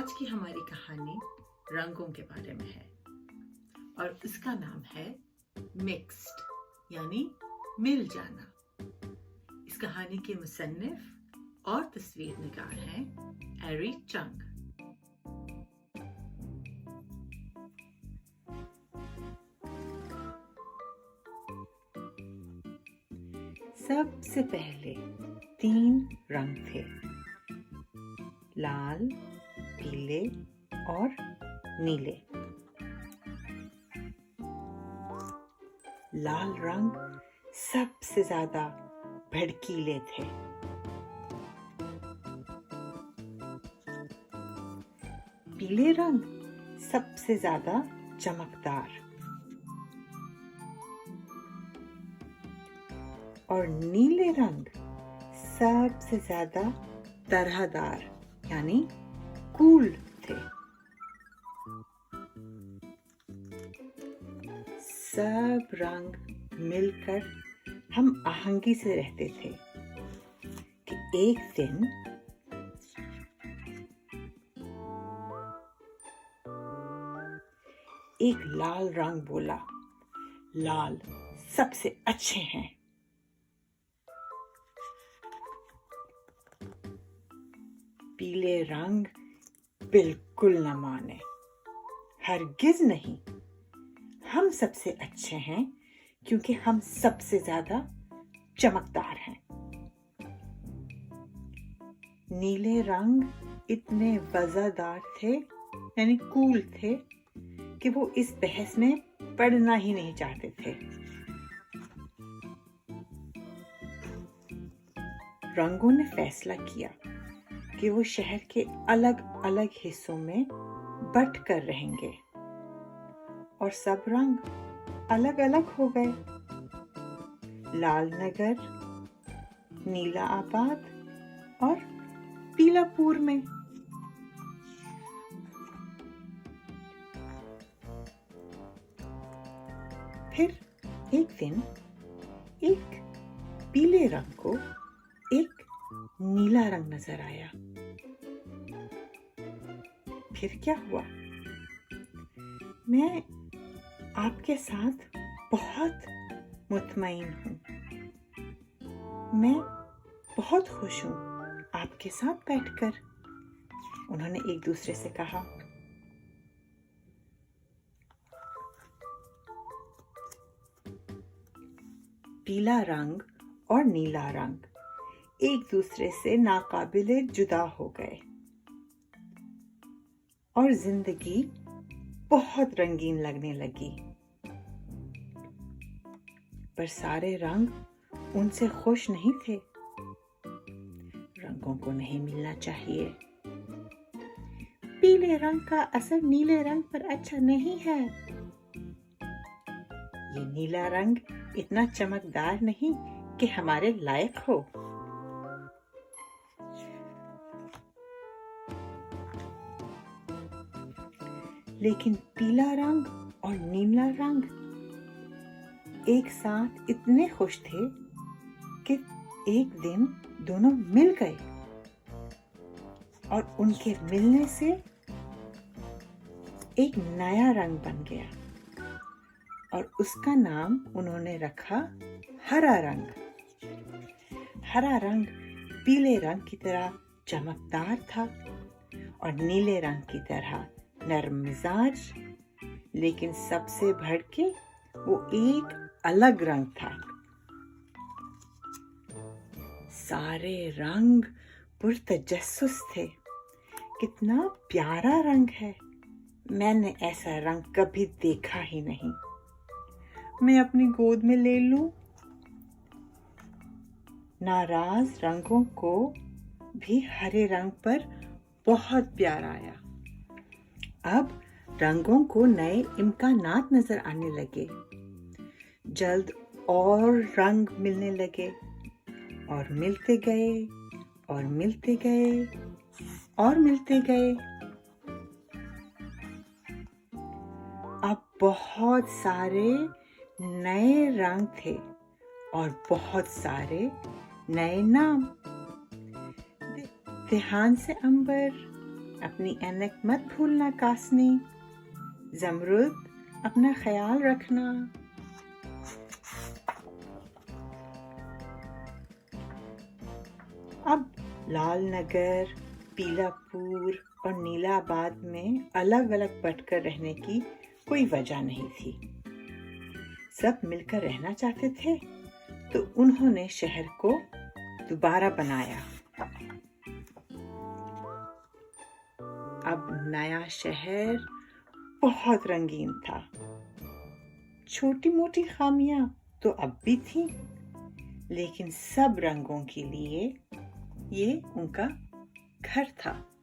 आज की हमारी कहानी रंगों के बारे में है और इसका नाम है मिक्स्ड यानी मिल जाना। इस कहानी के मुसन्निफ और तस्वीर निगार हैं एरी चंग। सबसे पहले 3 रंग थे, लाल, पीले और नीले। लाल रंग सबसे ज्यादा भड़कीले थे। पीले रंग सबसे ज्यादा चमकदार और नीले रंग सबसे ज्यादा तरहदार यानी कूल थे। सब रंग मिलकर हम आहंगी से रहते थे कि एक दिन एक लाल रंग बोला, लाल सबसे अच्छे हैं। पीले रंग बिल्कुल न माने, हरगिज नहीं, हम सबसे अच्छे हैं क्योंकि हम सबसे ज्यादा चमकदार हैं। नीले रंग इतने वफादार थे यानी कूल थे कि वो इस बहस में पड़ना ही नहीं चाहते थे। रंगों ने फैसला किया कि वो शहर के अलग अलग हिस्सों में बंट कर रहेंगे और सब रंग अलग अलग हो गए। लाल नगर, नीला आबाद और पीलापुर में। फिर एक दिन एक पीले रंग को एक नीला रंग नजर आया। फिर क्या हुआ? मैं आपके साथ बहुत मुतमईन हूँ। मैं बहुत खुश हूँ आपके साथ बैठकर, उन्होंने एक दूसरे से कहा। पीला रंग और नीला रंग एक दूसरे से नाकाबिले जुदा हो गए और जिंदगी बहुत रंगीन लगने लगी। पर सारे रंग उनसे खुश नहीं थे। रंगों को नहीं मिलना चाहिए। पीले रंग का असर नीले रंग पर अच्छा नहीं है। ये नीला रंग इतना चमकदार नहीं कि हमारे लायक हो। लेकिन पीला रंग और नीला रंग एक साथ इतने खुश थे कि एक दिन दोनों मिल गए और उनके मिलने से एक नया रंग बन गया और उसका नाम उन्होंने रखा हरा रंग। हरा रंग पीले रंग की तरह चमकदार था और नीले रंग की तरह नर्म मिजाज, लेकिन सबसे बढ़ के वो एक अलग रंग था। सारे रंग पुरतजस्सुस थे। कितना प्यारा रंग है, मैंने ऐसा रंग कभी देखा ही नहीं। मैं अपनी गोद में ले लूं? नाराज रंगों को भी हरे रंग पर बहुत प्यार आया। अब रंगों को नए इम्कानात नजर आने लगे। जल्द और रंग मिलने लगे और मिलते गए और मिलते गए और मिलते गए। अब बहुत सारे नए रंग थे और बहुत सारे नए नाम। ध्यान से अंबर, अपनी ऐनक मत भूलना कासनी। जमरुद, अपना ख्याल रखना। अब लालनगर, पीलापुर और नीलाबाद में अलग अलग बटकर रहने की कोई वजह नहीं थी। सब मिलकर रहना चाहते थे, तो उन्होंने शहर को दोबारा बनाया। अब नया शहर बहुत रंगीन था। छोटी मोटी खामियां तो अब भी थीं, लेकिन सब रंगों के लिए ये उनका घर था।